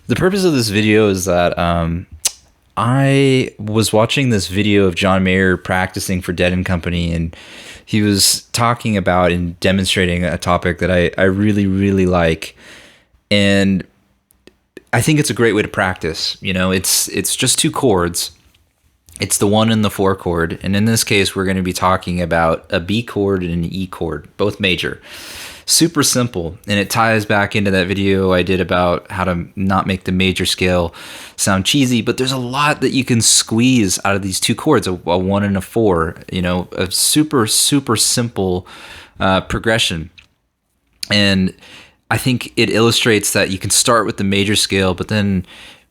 The purpose of this video is that I was watching this video of John Mayer practicing for Dead and Company, and he was talking about and demonstrating a topic that I really, really like. And I think it's a great way to practice. You know, it's just two chords. It's the 1 and the 4 chord. And in this case, we're going to be talking about a B chord and an E chord, both major. Super simple, and it ties back into that video I did about how to not make the major scale sound cheesy, but there's a lot that you can squeeze out of these two chords, a 1 and a 4, you know, a super, super simple progression. And I think it illustrates that you can start with the major scale, but then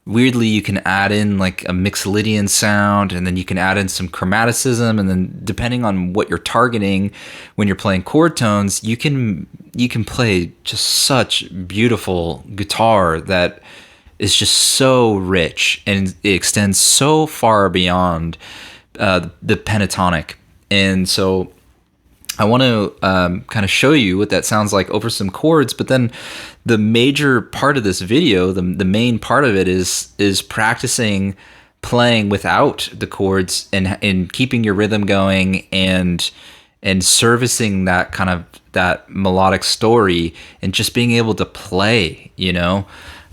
weirdly you can add in like a Mixolydian sound, and then you can add in some Chromaticism, and then depending on what you're targeting when you're playing chord tones, you can play just such beautiful guitar that is just so rich, and it extends so far beyond the pentatonic. And so I want to kind of show you what that sounds like over some chords, but then the major part of this video, the main part of it is practicing playing without the chords and keeping your rhythm going and servicing that kind of that melodic story and just being able to play, you know.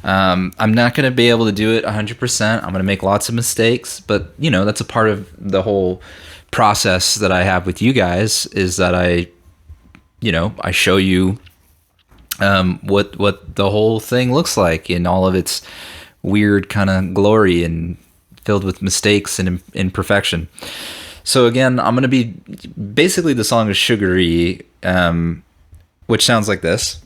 I'm not going to be able to do it 100%. I'm going to make lots of mistakes, but you know, that's a part of the whole process that I have with you guys, is that I show you what the whole thing looks like in all of its weird kind of glory and filled with mistakes and imperfection. So again, I'm going to be basically, the song is Sugaree, which sounds like this.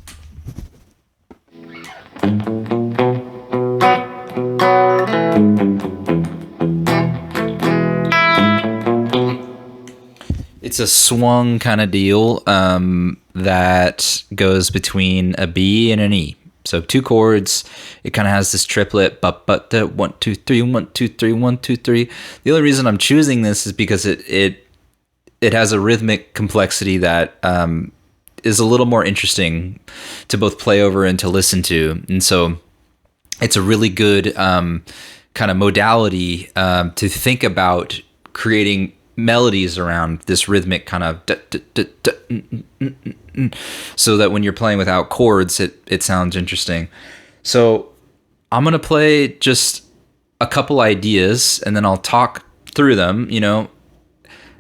It's a swung kind of deal that goes between a B and an E. So two chords. It kind of has this triplet, but 1 2 3 1 2 3 1 2 3. The only reason I'm choosing this is because it has a rhythmic complexity that is a little more interesting to both play over and to listen to, and so it's a really good kind of modality to think about creating melodies around this rhythmic kind of so that when you're playing without chords, it sounds interesting. So I'm going to play just a couple ideas and then I'll talk through them, you know.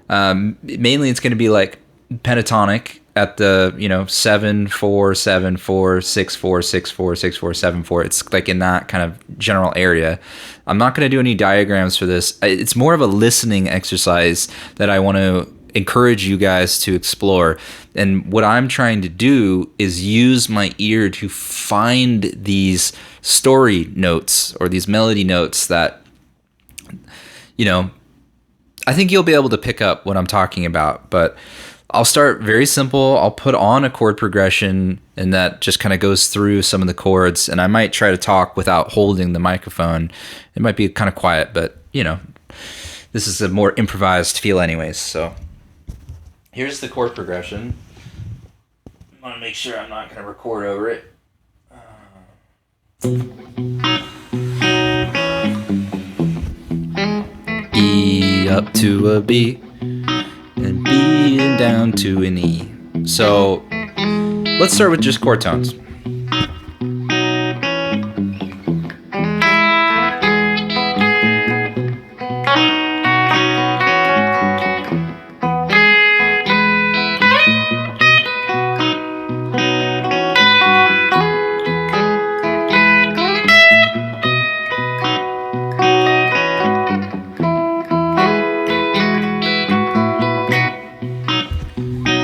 Mainly it's going to be like pentatonic at the, 7 4 7 4 6 4 6 4 6 4 7 4. It's like in that kind of general area. I'm not going to do any diagrams for this. It's more of a listening exercise that I want to encourage you guys to explore. And what I'm trying to do is use my ear to find these story notes or these melody notes that, I think you'll be able to pick up what I'm talking about. But I'll start very simple. I'll put on a chord progression, and that just kind of goes through some of the chords. And I might try to talk without holding the microphone. It might be kind of quiet, but this is a more improvised feel anyways. So here's the chord progression. I want to make sure I'm not going to record over it. E up to a B, and B and down to an E. So let's start with just chord tones.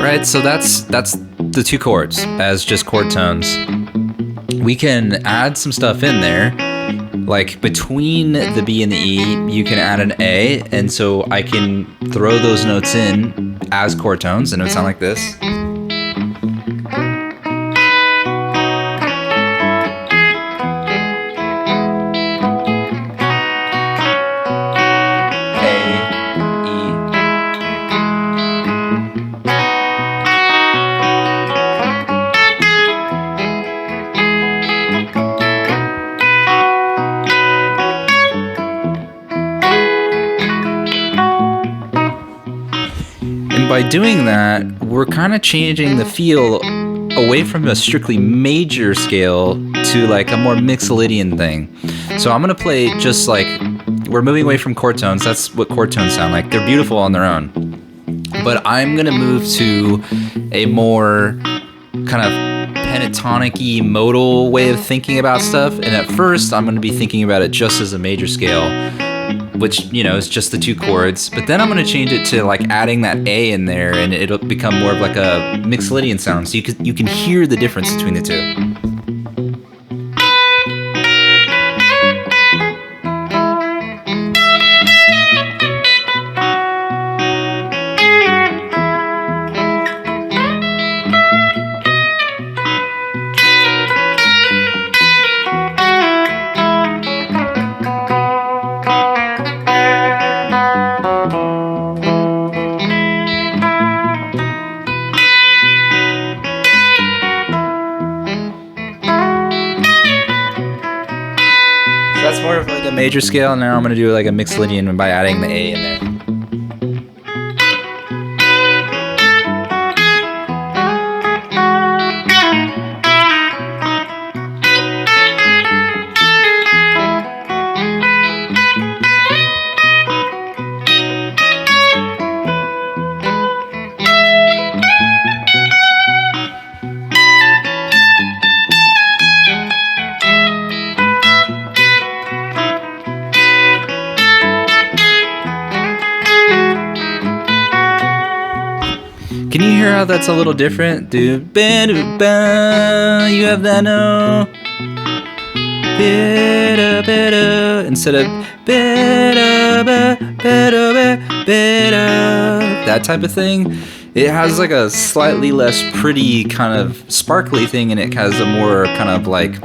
Right, so that's the two chords as just chord tones. We can add some stuff in there, like between the B and the E, you can add an A, and so I can throw those notes in as chord tones, and it would sound like this. by doing that, we're kind of changing the feel away from a strictly major scale to like a more Mixolydian thing. So I'm gonna play just like, we're moving away from chord tones. That's what chord tones sound like. They're beautiful on their own. But I'm gonna move to a more kind of pentatonic-y modal way of thinking about stuff. And at first, I'm gonna be thinking about it just as a major scale, which, you know, is just the 2 chords. But then I'm gonna change it to like adding that A in there, and it'll become more of like a Mixolydian sound. So you can hear the difference between the 2. That's more of like a major scale. Now I'm going to do like a Mixolydian by adding the A in there. Can you hear how that's a little different? Do ba do ba, you have that no. Ba ba instead of ba ba ba that type of thing. It has like a slightly less pretty kind of sparkly thing, and it has a more kind of like,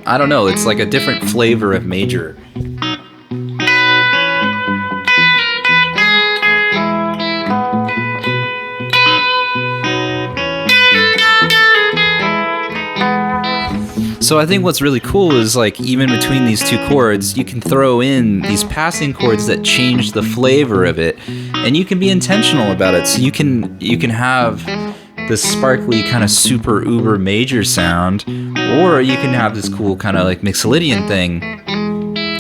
I don't know, it's like a different flavor of major. So I think what's really cool is like even between these 2 chords, you can throw in these passing chords that change the flavor of it, and you can be intentional about it. So you can have this sparkly kind of super uber major sound, or you can have this cool kind of like Mixolydian thing,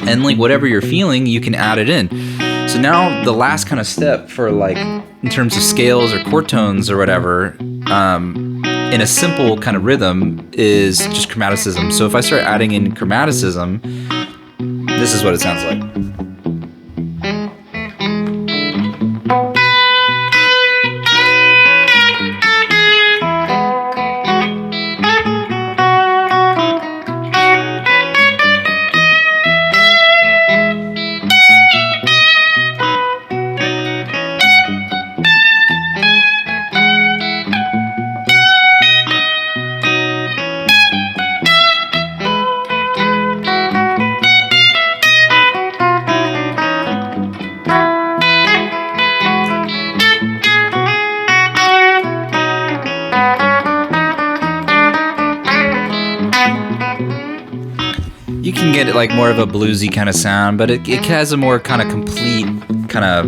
and like whatever you're feeling, you can add it in. So now the last kind of step for like in terms of scales or chord tones or whatever, in a simple kind of rhythm is just chromaticism. So if I start adding in chromaticism, this is what it sounds like. You can get it like more of a bluesy kind of sound, but it has a more kind of complete kind of,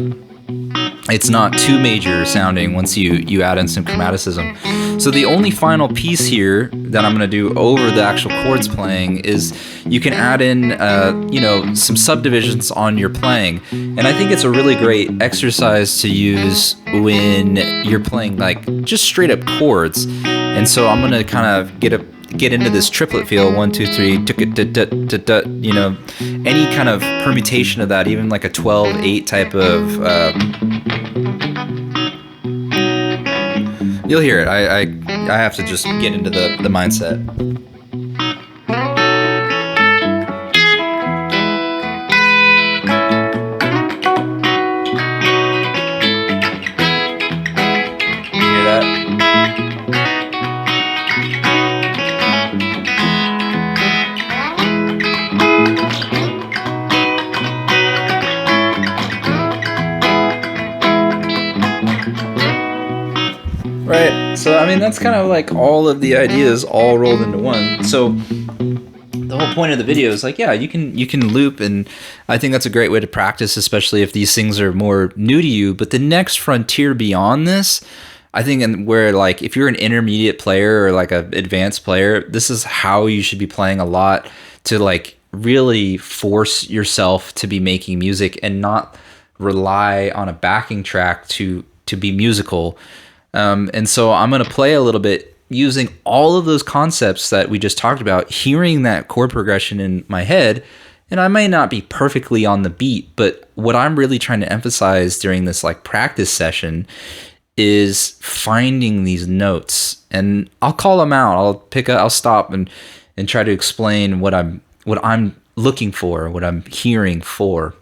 it's not too major sounding once you add in some chromaticism. So the only final piece here that I'm going to do over the actual chords playing is you can add in, you know, some subdivisions on your playing. And I think it's a really great exercise to use when you're playing like just straight up chords. And so I'm going to kind of get into this triplet feel, 1 2 3, you know, any kind of permutation of that, even like a 12/8 type of you'll hear it. I have to just get into the mindset. Hear that? Right, so I mean that's kind of like all of the ideas all rolled into one. So the whole point of the video is like, yeah, you can loop, and I think that's a great way to practice, especially if these things are more new to you. But the next frontier beyond this, I think, and where like if you're an intermediate player or like an advanced player, this is how you should be playing a lot to like really force yourself to be making music and not rely on a backing track to be musical. And so I'm going to play a little bit using all of those concepts that we just talked about, hearing that chord progression in my head. And I may not be perfectly on the beat, but what I'm really trying to emphasize during this like practice session is finding these notes. And I'll call them out. I'll stop and try to explain what I'm looking for, what I'm hearing for.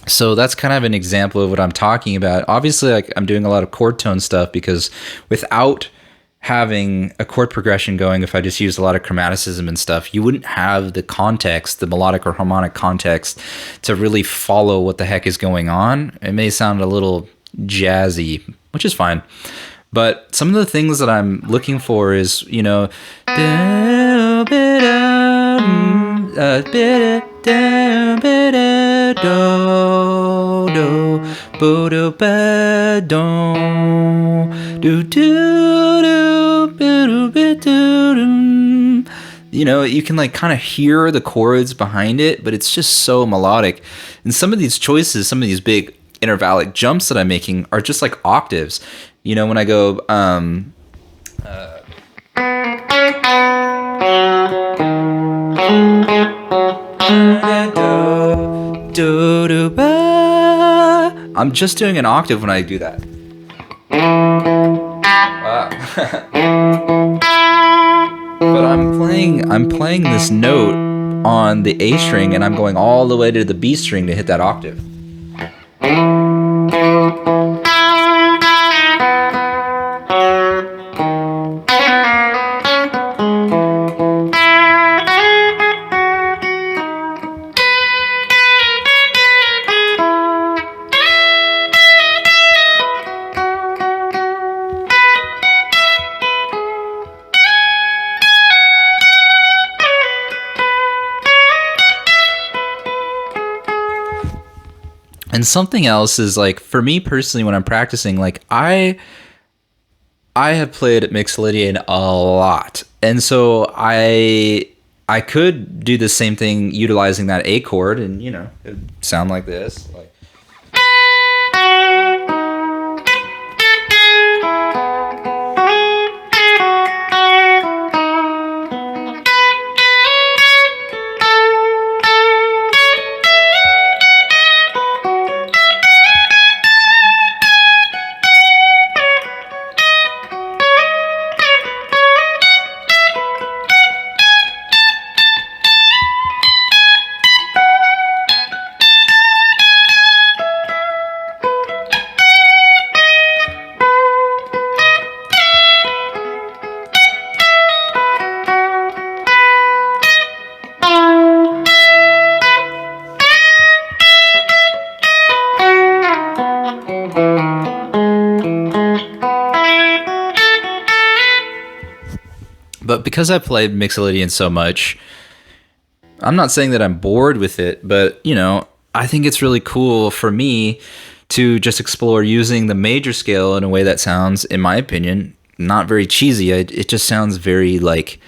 So that's kind of an example of what I'm talking about. Obviously, like I'm doing a lot of chord tone stuff because without having a chord progression going, if I just used a lot of chromaticism and stuff, you wouldn't have the context, the melodic or harmonic context to really follow what the heck is going on. It may sound a little jazzy, which is fine. But some of the things that I'm looking for is, you know, you know, you can like kind of hear the chords behind it, but it's just so melodic. And some of these choices, some of these big intervallic jumps that I'm making are just like octaves. You know, when I go I'm just doing an octave when I do that. But I'm playing this note on the A string, and I'm going all the way to the B string to hit that octave. And something else is like, for me personally, when I'm practicing, like I have played Mixolydian a lot. And so I could do the same thing utilizing that A chord, and, you know, it would sound like this. Like, but because I played Mixolydian so much, I'm not saying that I'm bored with it, but, you know, I think it's really cool for me to just explore using the major scale in a way that sounds, in my opinion, not very cheesy. It just sounds very like,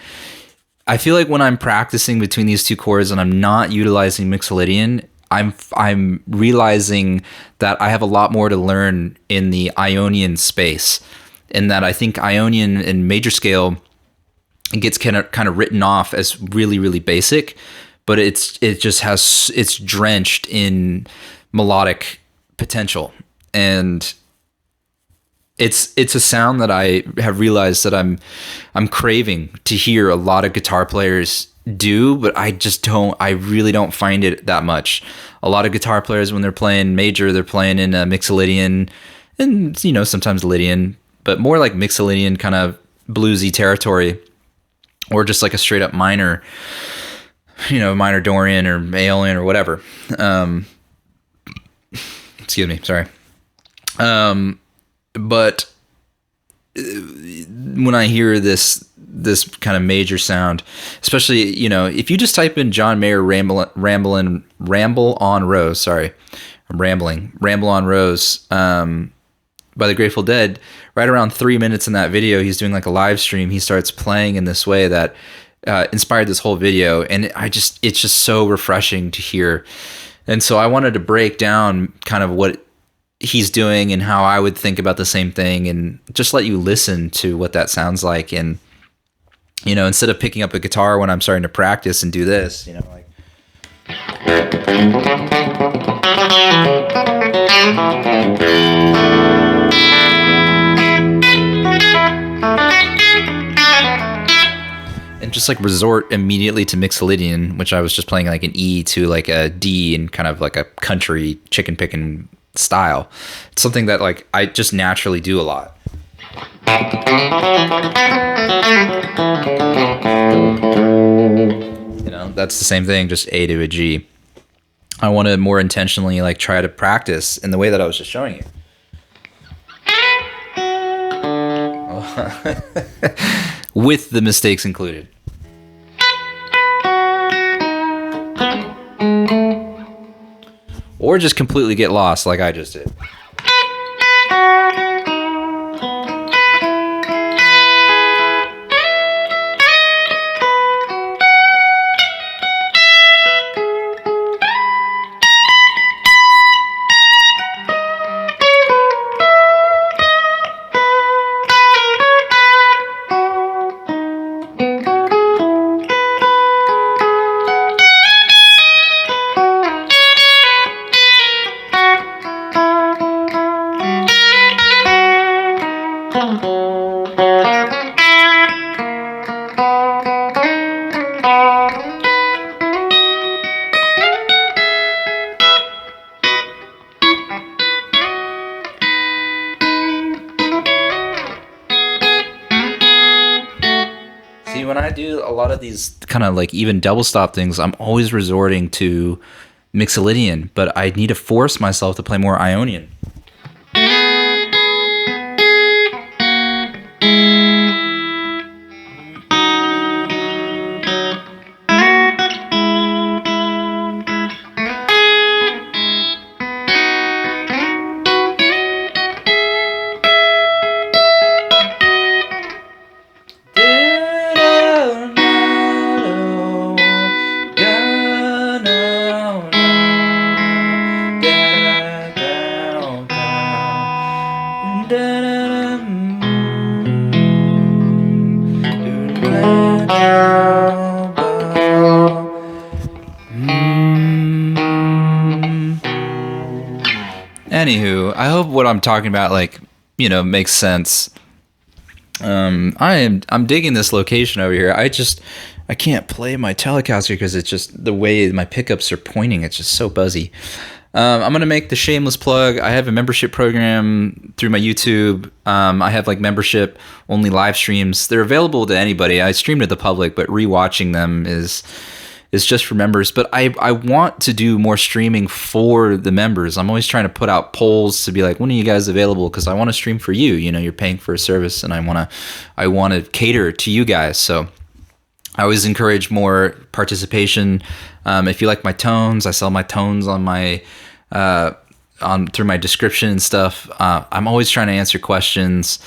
I feel like when I'm practicing between these two chords and I'm not utilizing Mixolydian, I'm realizing that I have a lot more to learn in the Ionian space. in that I think Ionian and major scale gets kind of written off as really, really basic, but it's drenched in melodic potential. And it's a sound that I have realized that I'm craving to hear a lot of guitar players do, but I really don't find it that much. A lot of guitar players, when they're playing major, they're playing in a Mixolydian and, sometimes Lydian, but more like Mixolydian kind of bluesy territory, or just like a straight up minor, minor Dorian or Aeolian or whatever. Excuse me. Sorry. But when I hear this kind of major sound, especially, if you just type in John Mayer Ramble on Rose, sorry, I'm rambling, Ramble on Rose, by the Grateful Dead, right around 3 minutes in that video, he's doing like a live stream. He starts playing in this way that inspired this whole video. And it's just so refreshing to hear. And so I wanted to break down kind of what he's doing and how I would think about the same thing, and just let you listen to what that sounds like. And, instead of picking up a guitar when I'm starting to practice and do this, like. And just like resort immediately to Mixolydian, which I was just playing like an E to like a D in kind of like a country chicken picking style. It's something that like I just naturally do a lot. That's the same thing, just A to a G. I want to more intentionally like try to practice in the way that I was just showing you. With the mistakes included. Or just completely get lost like I just did. When I do a lot of these kind of like even double stop things, I'm always resorting to Mixolydian, but I need to force myself to play more Ionian. Anywho, I hope what I'm talking about, like, makes sense. I'm digging this location over here. I can't play my Telecaster because it's just the way my pickups are pointing. It's just so buzzy. I'm going to make the shameless plug. I have a membership program through my YouTube. I have like membership only live streams. They're available to anybody. I stream to the public, but rewatching them is just for members. But I want to do more streaming for the members. I'm always trying to put out polls to be like, when are you guys available? Because I want to stream for you. You're paying for a service, and I want to cater to you guys. So I always encourage more participation. If you like my tones, I sell my tones on my through my description and stuff. I'm always trying to answer questions.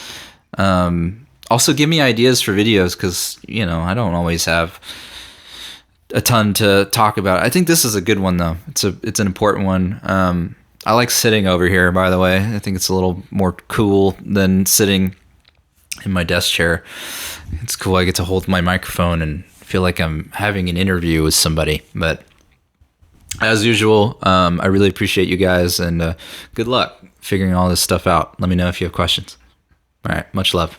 Also, give me ideas for videos because I don't always have a ton to talk about. I think this is a good one though. It's an important one. I like sitting over here, by the way. I think it's a little more cool than sitting in my desk chair. It's cool. I get to hold my microphone and feel like I'm having an interview with somebody. But as usual, I really appreciate you guys, and good luck figuring all this stuff out. Let me know if you have questions. All right. Much love.